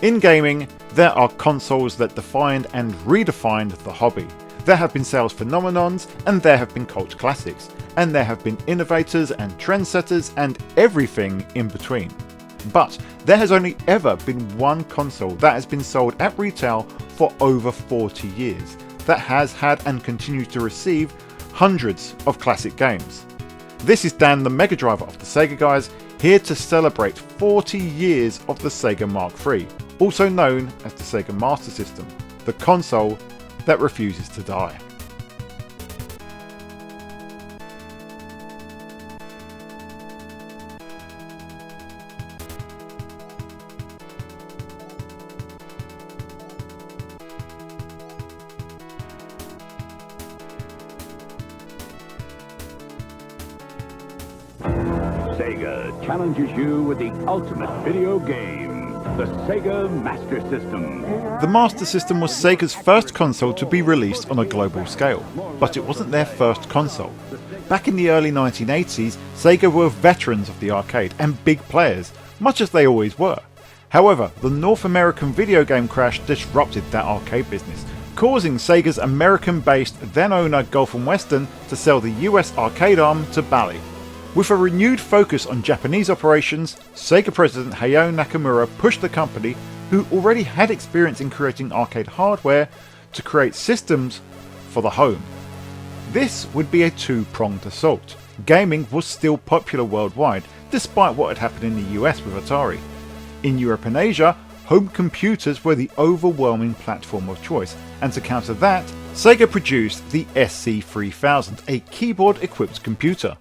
In gaming, there are consoles that defined and redefined the hobby. There have been sales phenomenons, and there have been cult classics, and there have been innovators and trendsetters and everything in between. But there has only ever been one console that has been sold at retail for over 40 years, that has had and continues to receive hundreds of classic games. This is Dan, the Mega Driver of the Sega Guys, here to celebrate 40 years of the Sega Mark III, also known as the Sega Master System, the console that refuses to die. Sega challenges you with the ultimate video game, the Sega Master System. The Master System was Sega's first console to be released on a global scale, but it wasn't their first console. Back in the early 1980s, Sega were veterans of the arcade and big players, much as they always were. However, the North American video game crash disrupted that arcade business, causing Sega's American-based then-owner Gulf and Western to sell the US arcade arm to Bally. With a renewed focus on Japanese operations, Sega president Hayao Nakamura pushed the company, who already had experience in creating arcade hardware, to create systems for the home. This would be a two-pronged assault. Gaming was still popular worldwide, despite what had happened in the US with Atari. In Europe and Asia, home computers were the overwhelming platform of choice, and to counter that, Sega produced the SC3000, a keyboard-equipped computer.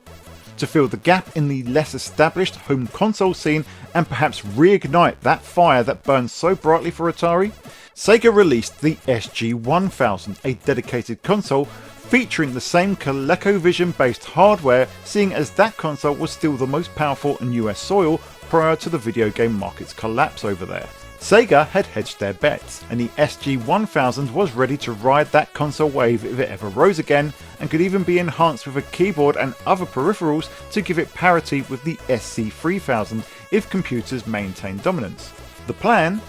To fill the gap in the less established home console scene and perhaps reignite that fire that burned so brightly for Atari, Sega released the SG1000, a dedicated console featuring the same ColecoVision based hardware, seeing as that console was still the most powerful on US soil prior to the video game market's collapse over there. Sega had hedged their bets, and the SG1000 was ready to ride that console wave if it ever rose again, and could even be enhanced with a keyboard and other peripherals to give it parity with the SC3000 if computers maintained dominance. The plan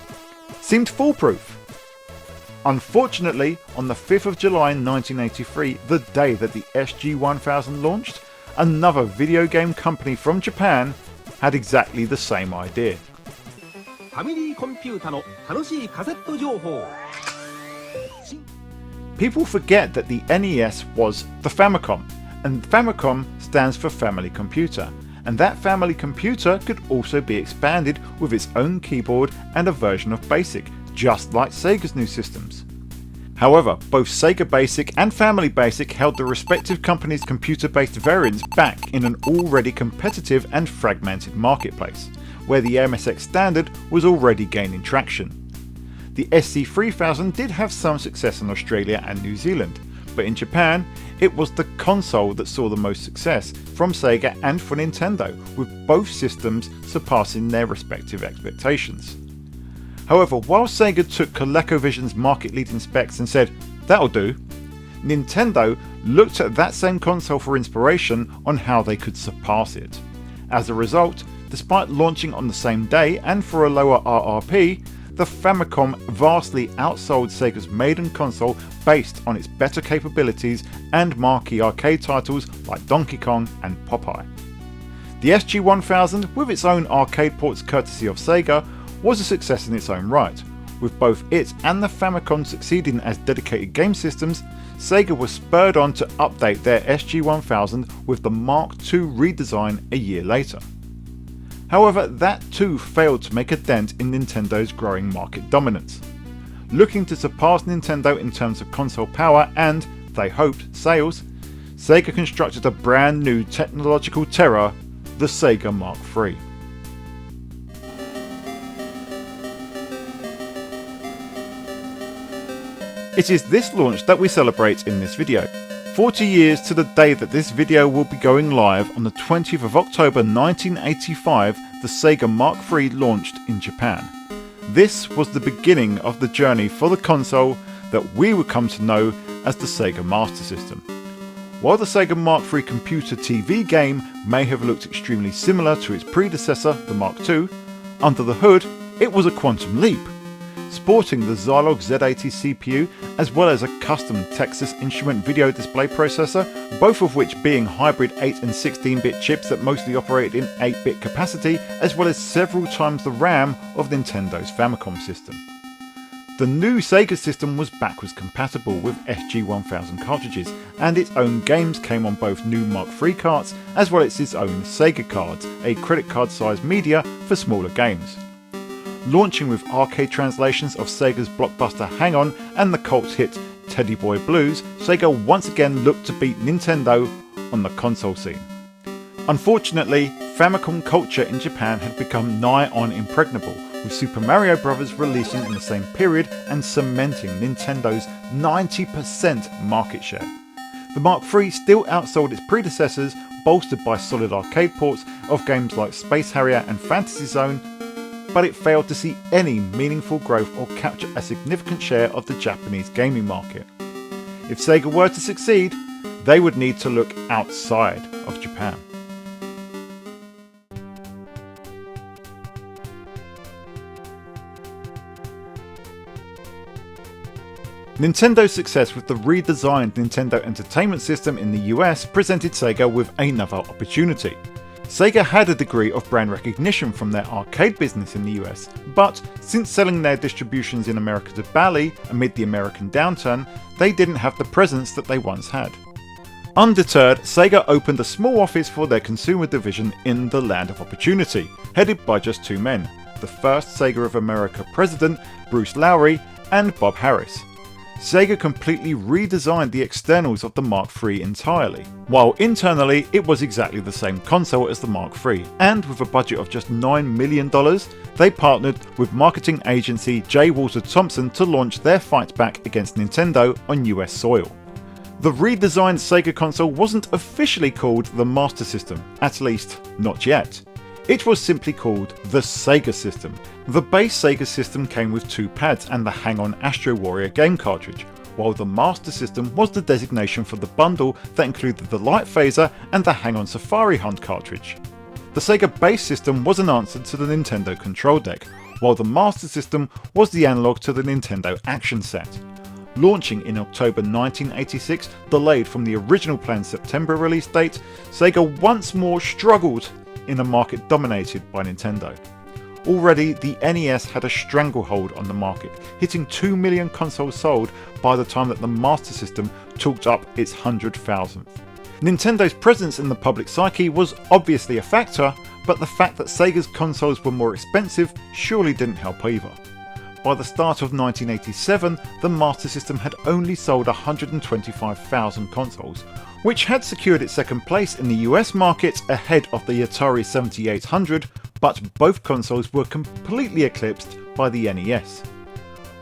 seemed foolproof. Unfortunately, on the 5th of July 1983, the day that the SG1000 launched, another video game company from Japan had exactly the same idea. People forget that the NES was the Famicom, and Famicom stands for Family Computer, and that Family Computer could also be expanded with its own keyboard and a version of BASIC, just like Sega's new systems. However, both Sega BASIC and Family BASIC held the respective companies' computer-based variants back in an already competitive and fragmented marketplace, where the MSX standard was already gaining traction. The SC3000 did have some success in Australia and New Zealand, but in Japan, it was the console that saw the most success from Sega and for Nintendo, with both systems surpassing their respective expectations. However, while Sega took ColecoVision's market-leading specs and said, "That'll do," Nintendo looked at that same console for inspiration on how they could surpass it. As a result, despite launching on the same day and for a lower RRP, the Famicom vastly outsold Sega's maiden console based on its better capabilities and marquee arcade titles like Donkey Kong and Popeye. The SG1000, with its own arcade ports courtesy of Sega, was a success in its own right. With both it and the Famicom succeeding as dedicated game systems, Sega was spurred on to update their SG1000 with the Mark II redesign a year later. However, that too failed to make a dent in Nintendo's growing market dominance. Looking to surpass Nintendo in terms of console power and, they hoped, sales, Sega constructed a brand new technological terror, the Sega Mark III. It is this launch that we celebrate in this video. 40 years to the day that this video will be going live on the 20th of October 1985, the Sega Mark III launched in Japan. This was the beginning of the journey for the console that we would come to know as the Sega Master System. While the Sega Mark III computer TV game may have looked extremely similar to its predecessor, the Mark II, under the hood it was a quantum leap. sporting the Zilog Z80 CPU as well as a custom Texas Instrument video display processor, both of which being hybrid 8 and 16-bit chips that mostly operated in 8-bit capacity, as well as several times the RAM of Nintendo's Famicom system. The new Sega system was backwards compatible with SG-1000 cartridges, and its own games came on both new Mark III carts as well as its own Sega cards, a credit card sized media for smaller games. Launching with arcade translations of Sega's blockbuster Hang On and the cult hit Teddy Boy Blues, Sega once again looked to beat Nintendo on the console scene. Unfortunately, Famicom culture in Japan had become nigh on impregnable, with Super Mario Bros. Releasing in the same period and cementing Nintendo's 90% market share. The Mark III still outsold its predecessors, bolstered by solid arcade ports of games like Space Harrier and Fantasy Zone, but it failed to see any meaningful growth or capture a significant share of the Japanese gaming market. If Sega were to succeed, they would need to look outside of Japan. Nintendo's success with the redesigned Nintendo Entertainment System in the US presented Sega with another opportunity. Sega had a degree of brand recognition from their arcade business in the US, but since selling their distributions in America to Bally amid the American downturn, they didn't have the presence that they once had. Undeterred, Sega opened a small office for their consumer division in the Land of Opportunity, headed by just two men, the first Sega of America president, Bruce Lowry, and Bob Harris. Sega completely redesigned the externals of the Mark III entirely, while internally it was exactly the same console as the Mark III, and with a budget of just $9 million, they partnered with marketing agency J. Walter Thompson to launch their fight back against Nintendo on US soil. The redesigned Sega console wasn't officially called the Master System, at least not yet. It was simply called the Sega System. The base Sega System came with two pads and the Hang On Astro Warrior game cartridge, while the Master System was the designation for the bundle that included the Light Phaser and the Hang On Safari Hunt cartridge. The Sega base system was an answer to the Nintendo Control Deck, while the Master System was the analogue to the Nintendo Action Set. Launching in October 1986, delayed from the original planned September release date, Sega once more struggled in a market dominated by Nintendo. Already, the NES had a stranglehold on the market, hitting 2 million consoles sold by the time that the Master System talked up its 100,000th. Nintendo's presence in the public psyche was obviously a factor, but the fact that Sega's consoles were more expensive surely didn't help either. By the start of 1987, the Master System had only sold 125,000 consoles, which had secured its second place in the US market ahead of the Atari 7800, but both consoles were completely eclipsed by the NES.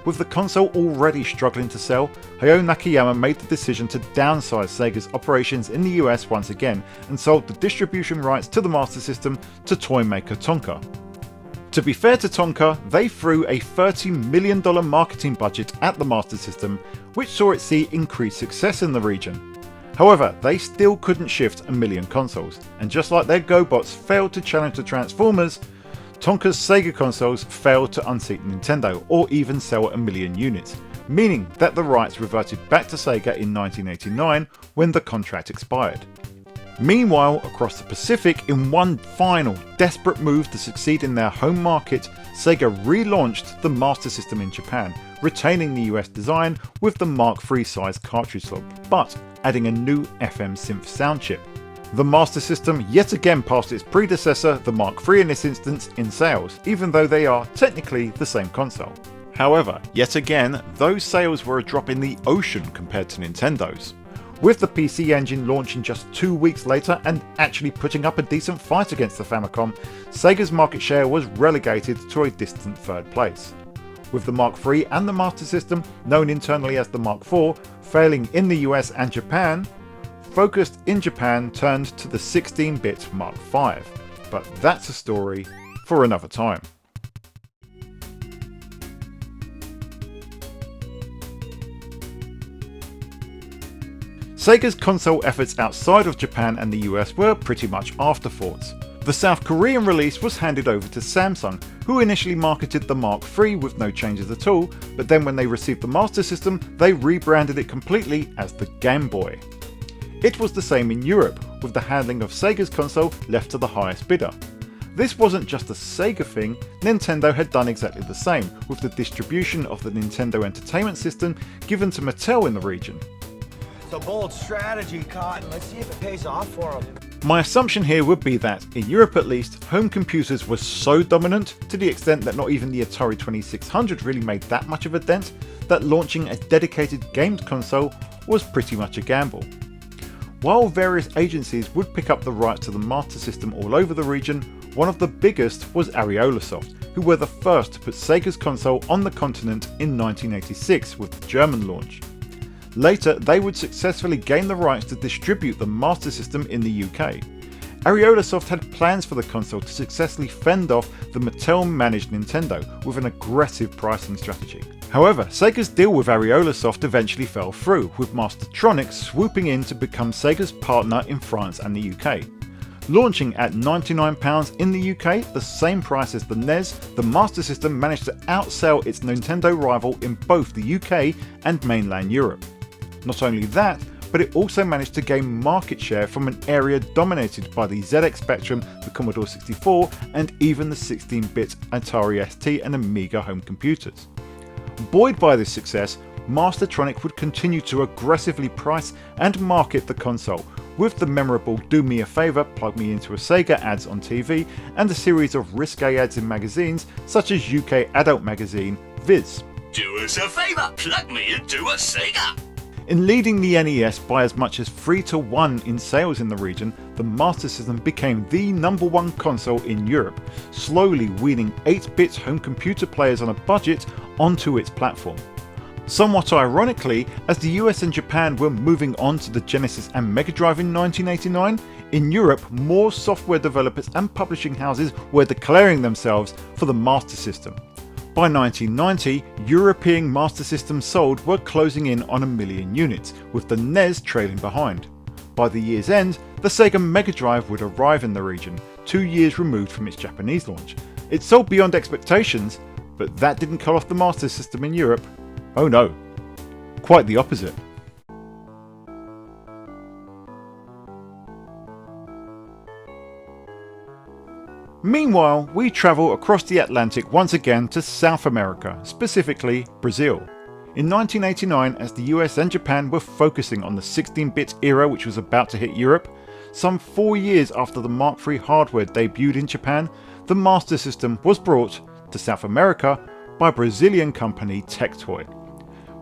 With the console already struggling to sell, Hayao Nakayama made the decision to downsize Sega's operations in the US once again and sold the distribution rights to the Master System to toy maker Tonka. To be fair to Tonka, they threw a $30 million marketing budget at the Master System, which saw it see increased success in the region. However, they still couldn't shift 1 million consoles, and just like their GoBots failed to challenge the Transformers, Tonka's Sega consoles failed to unseat Nintendo or even sell 1 million units, meaning that the rights reverted back to Sega in 1989 when the contract expired. Meanwhile, across the Pacific, in one final desperate move to succeed in their home market, Sega relaunched the Master System in Japan, retaining the US design with the Mark III size cartridge slot, but adding a new FM synth sound chip. The Master System yet again passed its predecessor, the Mark III in this instance, in sales, even though they are technically the same console. However, yet again, those sales were a drop in the ocean compared to Nintendo's. With the PC Engine launching just 2 weeks later and actually putting up a decent fight against the Famicom, Sega's market share was relegated to a distant third place. With the Mark III and the Master System, known internally as the Mark IV, failing in the US and Japan, focus in Japan turned to the 16-bit Mark V, but that's a story for another time. Sega's console efforts outside of Japan and the US were pretty much afterthoughts. The The South Korean release was handed over to Samsung, who initially marketed the Mark III with no changes at all, but then when they received the Master System, they rebranded it completely as the Game Boy. It was the same in Europe, with the handling of Sega's console left to the highest bidder. This wasn't just a Sega thing, Nintendo had done exactly the same, with the distribution of the Nintendo Entertainment System given to Mattel in the region. It's a bold strategy, Cotton. Let's see if it pays off for them. My assumption here would be that, in Europe at least, home computers were so dominant, to the extent that not even the Atari 2600 really made that much of a dent, that launching a dedicated games console was pretty much a gamble. While various agencies would pick up the rights to the Master System all over the region, one of the biggest was Ariolasoft, who were the first to put Sega's console on the continent in 1986 with the German launch. Later, they would successfully gain the rights to distribute the Master System in the UK. Ariolasoft had plans for the console to successfully fend off the Mattel-managed Nintendo with an aggressive pricing strategy. However, Sega's deal with Ariolasoft eventually fell through, with Mastertronic swooping in to become Sega's partner in France and the UK. Launching at £99 in the UK, the same price as the NES, the Master System managed to outsell its Nintendo rival in both the UK and mainland Europe. Not only that, but it also managed to gain market share from an area dominated by the ZX Spectrum, the Commodore 64, and even the 16-bit Atari ST and Amiga home computers. Buoyed by this success, Mastertronic would continue to aggressively price and market the console, with the memorable "Do Me a Favour, Plug Me Into a Sega" ads on TV and a series of risque ads in magazines such as UK adult magazine Viz. Do us a favour, plug me into a Sega! In leading the NES by as much as 3-1 in sales in the region, the Master System became the #1 console in Europe, slowly weaning 8-bit home computer players on a budget onto its platform. Somewhat ironically, as the US and Japan were moving on to the Genesis and Mega Drive in 1989, in Europe more software developers and publishing houses were declaring themselves for the Master System. By 1990, European Master Systems sold were closing in on 1 million units, with the NES trailing behind. By the year's end, the Sega Mega Drive would arrive in the region, 2 years removed from its Japanese launch. It sold beyond expectations, but that didn't cut off the Master System in Europe. Oh no, quite the opposite. Meanwhile, we travel across the Atlantic once again to South America, specifically Brazil. In 1989, as the US and Japan were focusing on the 16-bit era which was about to hit Europe, some 4 years after the Mark III hardware debuted in Japan, the Master System was brought to South America by Brazilian company TecToy.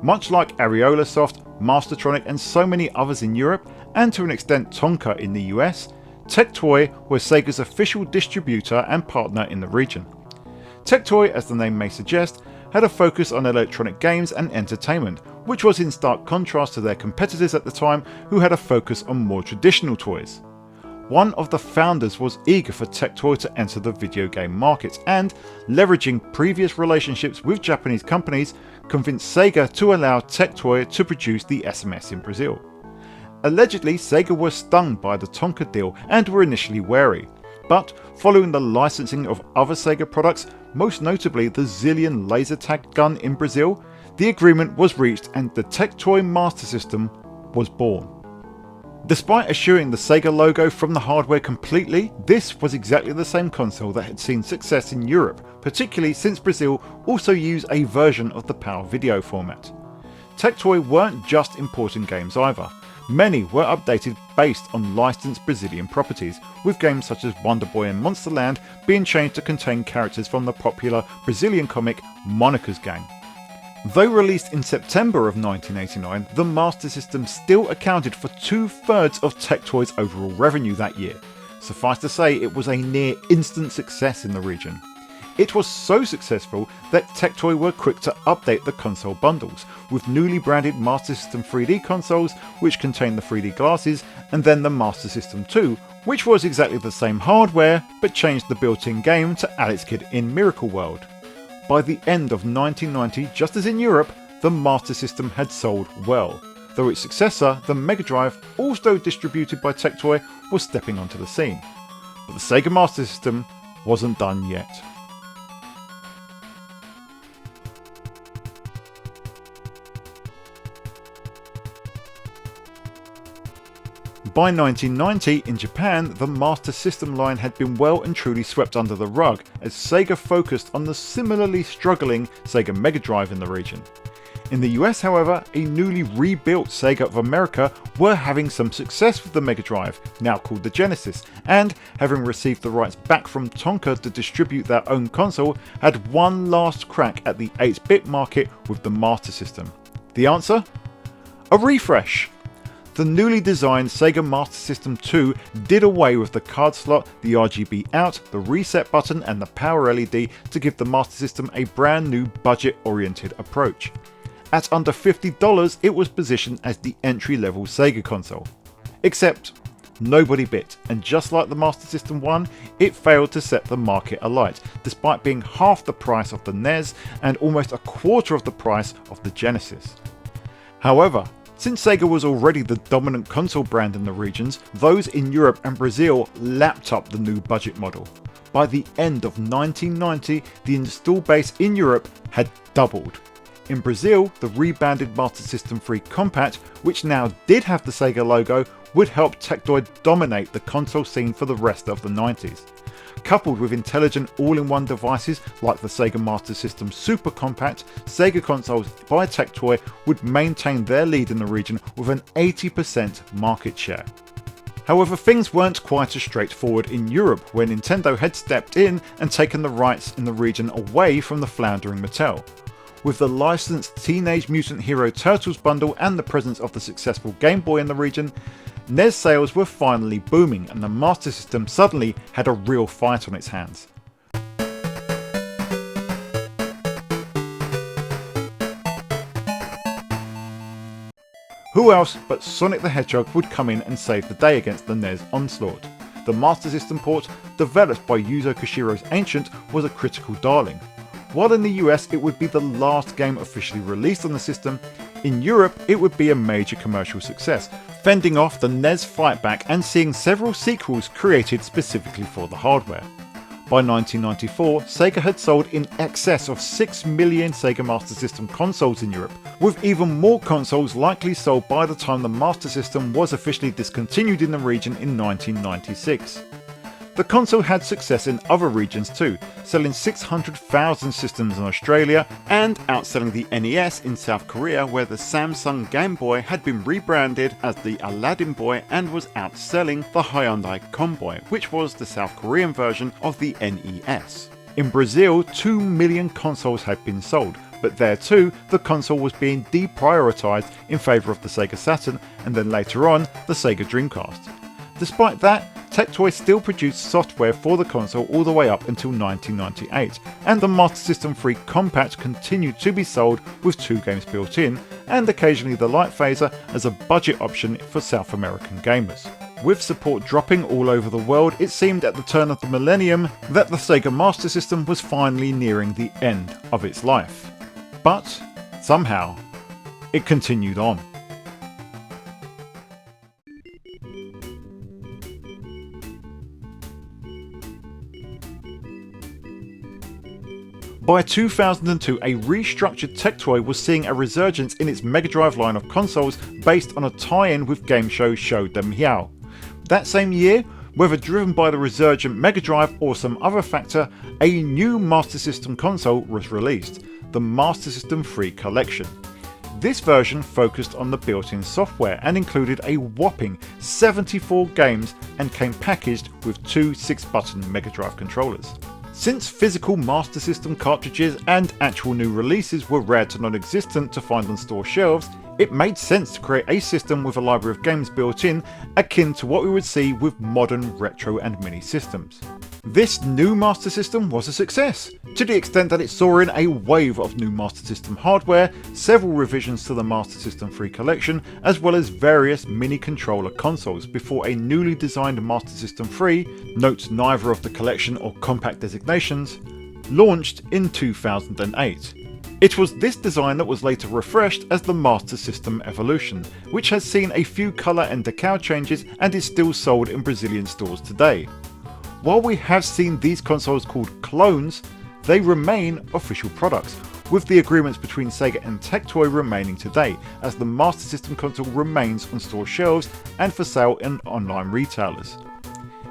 Much like Ariolasoft, Mastertronic and so many others in Europe, and to an extent Tonka in the US, TecToy was Sega's official distributor and partner in the region. TecToy, as the name may suggest, had a focus on electronic games and entertainment, which was in stark contrast to their competitors at the time who had a focus on more traditional toys. One of the founders was eager for TecToy to enter the video game market and, leveraging previous relationships with Japanese companies, convinced Sega to allow TecToy to produce the SMS in Brazil. Allegedly, Sega were stung by the Tonka deal and were initially wary, but following the licensing of other Sega products, most notably the Zillion laser tag gun in Brazil, the agreement was reached and the TecToy Master System was born. Despite eschewing the Sega logo from the hardware completely, this was exactly the same console that had seen success in Europe, particularly since Brazil also used a version of the PAL video format. TecToy weren't just importing games either. Many were updated based on licensed Brazilian properties, with games such as Wonder Boy and Monster Land being changed to contain characters from the popular Brazilian comic Monica's Gang. Though released in September of 1989, the Master System still accounted for 2/3 of TecToy's overall revenue that year. Suffice to say, it was a near instant success in the region. It was so successful that TecToy were quick to update the console bundles, with newly branded Master System 3D consoles which contained the 3D glasses, and then the Master System 2, which was exactly the same hardware but changed the built-in game to Alex Kidd in Miracle World. By the end of 1990, just as in Europe, the Master System had sold well, though its successor, the Mega Drive, also distributed by TecToy, was stepping onto the scene. but the Sega Master System wasn't done yet. By 1990, in Japan, the Master System line had been well and truly swept under the rug as Sega focused on the similarly struggling Sega Mega Drive in the region. In the US, however, a newly rebuilt Sega of America were having some success with the Mega Drive, now called the Genesis, and having received the rights back from Tonka to distribute their own console, had one last crack at the 8-bit market with the Master System. The answer? A refresh! The newly designed Sega Master System 2 did away with the card slot, the RGB out, the reset button and the power LED to give the Master System a brand new budget-oriented approach. At under $50, it was positioned as the entry-level Sega console. Except, nobody bit, and just like the Master System 1, it failed to set the market alight, despite being half the price of the NES and almost a quarter of the price of the Genesis. However, since Sega was already the dominant console brand in the regions, those in Europe and Brazil lapped up the new budget model. By the end of 1990, the install base in Europe had doubled. In Brazil, the rebranded Master System 3 Compact, which now did have the Sega logo, would help TecToy dominate the console scene for the rest of the 90s. Coupled with intelligent all-in-one devices like the Sega Master System Super Compact, Sega consoles by TecToy would maintain their lead in the region with an 80% market share. However, things weren't quite as straightforward in Europe, where Nintendo had stepped in and taken the rights in the region away from the floundering Mattel. With the licensed Teenage Mutant Hero Turtles bundle and the presence of the successful Game Boy in the region, NES sales were finally booming and the Master System suddenly had a real fight on its hands. Who else but Sonic the Hedgehog would come in and save the day against the NES onslaught? The Master System port, developed by Yuzo Koshiro's Ancient, was a critical darling. While in the US it would be the last game officially released on the system, in Europe it would be a major commercial success, fending off the NES fightback and seeing several sequels created specifically for the hardware. By 1994, Sega had sold in excess of 6 million Sega Master System consoles in Europe, with even more consoles likely sold by the time the Master System was officially discontinued in the region in 1996. The console had success in other regions too, selling 600,000 systems in Australia and outselling the NES in South Korea, where the Samsung Game Boy had been rebranded as the Aladdin Boy and was outselling the Hyundai Comboy, which was the South Korean version of the NES. In Brazil, 2 million consoles had been sold, but there too, the console was being deprioritized in favour of the Sega Saturn and then later on the Sega Dreamcast. Despite that, TecToy still produced software for the console all the way up until 1998, and the Master System 3 Compact continued to be sold with 2 games built in, and occasionally the Light Phaser as a budget option for South American gamers. With support dropping all over the world, it seemed at the turn of the millennium that the Sega Master System was finally nearing the end of its life. But, somehow, it continued on. By 2002, a restructured TecToy was seeing a resurgence in its Mega Drive line of consoles based on a tie-in with game show de Miao. That same year, whether driven by the resurgent Mega Drive or some other factor, a new Master System console was released, the Master System 3 Collection. This version focused on the built-in software and included a whopping 74 games and came packaged with 2 6-button Mega Drive controllers. Since physical Master System cartridges and actual new releases were rare to non-existent to find on store shelves, it made sense to create a system with a library of games built in, akin to what we would see with modern retro and mini systems. This new Master System was a success, to the extent that it saw in a wave of new Master System hardware, several revisions to the Master System 3 collection, as well as various mini-controller consoles before a newly designed Master System 3, note neither of the collection or compact designations, launched in 2008. It was this design that was later refreshed as the Master System Evolution, which has seen a few colour and decal changes and is still sold in Brazilian stores today. while we have seen these consoles called clones, they remain official products, with the agreements between Sega and TecToy remaining today, as the Master System console remains on store shelves and for sale in online retailers.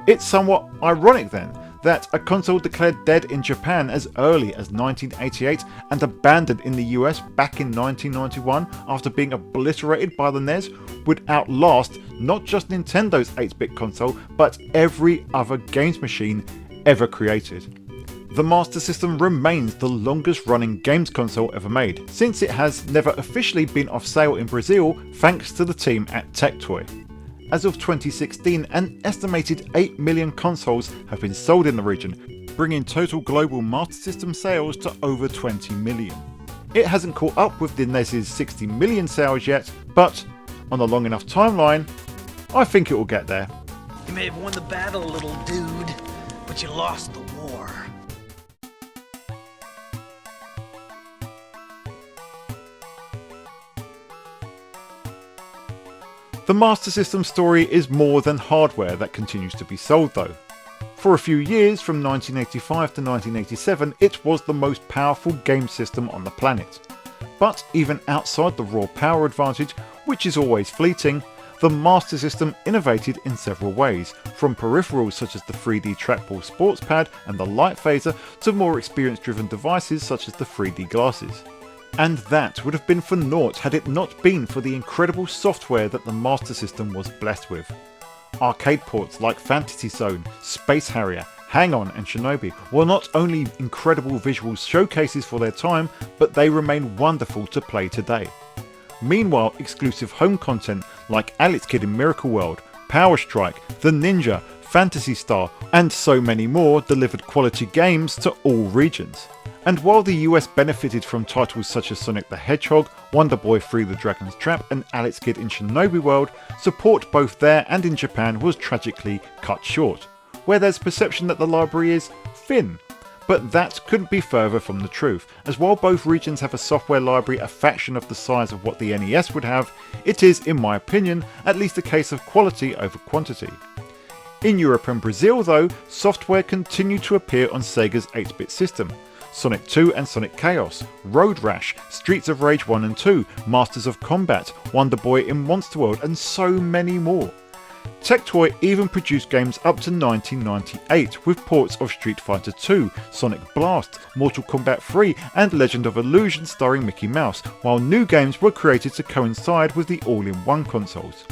It's somewhat ironic then that a console declared dead in Japan as early as 1988 and abandoned in the US back in 1991 after being obliterated by the NES would outlast not just Nintendo's 8-bit console but every other games machine ever created. The Master System remains the longest running games console ever made, since it has never officially been off sale in Brazil thanks to the team at TecToy. As of 2016, an estimated 8 million consoles have been sold in the region, bringing total global Master System sales to over 20 million. It hasn't caught up with the NES's 60 million sales yet, but on a long enough timeline, I think it will get there. You may have won the battle, little dude, but you lost the war. The Master System story is more than hardware that continues to be sold though. For a few years, from 1985 to 1987, it was the most powerful game system on the planet. But even outside the raw power advantage, which is always fleeting, the Master System innovated in several ways, from peripherals such as the 3D trackball sports pad and the light phaser to more experience-driven devices such as the 3D glasses. And that would have been for naught had it not been for the incredible software that the Master System was blessed with. Arcade ports like Fantasy Zone, Space Harrier, Hang On and Shinobi were not only incredible visual showcases for their time, but they remain wonderful to play today. Meanwhile, exclusive home content like Alex Kidd in Miracle World, Power Strike, The Ninja, Phantasy Star and so many more delivered quality games to all regions. And while the US benefited from titles such as Sonic the Hedgehog, Wonder Boy 3 The Dragon's Trap and Alex Kidd in Shinobi World, support both there and in Japan was tragically cut short, where there's perception that the library is thin. But that couldn't be further from the truth, as while both regions have a software library a fraction of the size of what the NES would have, it is, in my opinion, at least a case of quality over quantity. In Europe and Brazil though, software continued to appear on Sega's 8-bit system. Sonic 2 and Sonic Chaos, Road Rash, Streets of Rage 1 and 2, Masters of Combat, Wonder Boy in Monster World and so many more. TecToy even produced games up to 1998 with ports of Street Fighter 2, Sonic Blast, Mortal Kombat 3 and Legend of Illusion starring Mickey Mouse, while new games were created to coincide with the all-in-one consoles.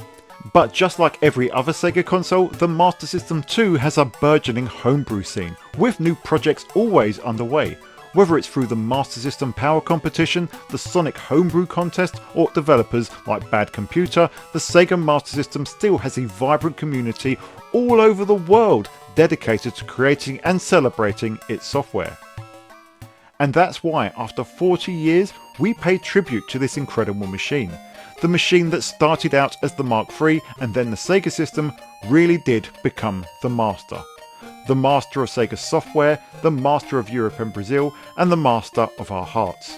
But just like every other Sega console, the Master System 2 has a burgeoning homebrew scene, with new projects always underway. Whether it's through the Master System Power Competition, the Sonic Homebrew Contest, or developers like Bad Computer, the Sega Master System still has a vibrant community all over the world dedicated to creating and celebrating its software. And that's why, after 40 years, we pay tribute to this incredible machine. The machine that started out as the Mark III and then the Sega System really did become the master. The master of Sega software, the master of Europe and Brazil, and the master of our hearts.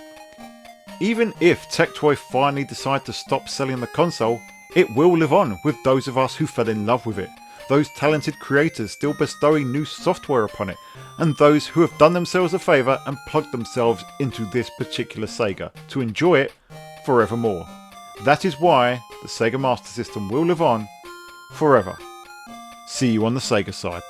Even if TecToy finally decide to stop selling the console, it will live on with those of us who fell in love with it, those talented creators still bestowing new software upon it, and those who have done themselves a favour and plugged themselves into this particular Sega to enjoy it forevermore. That is why the Sega Master System will live on forever. See you on the Sega side.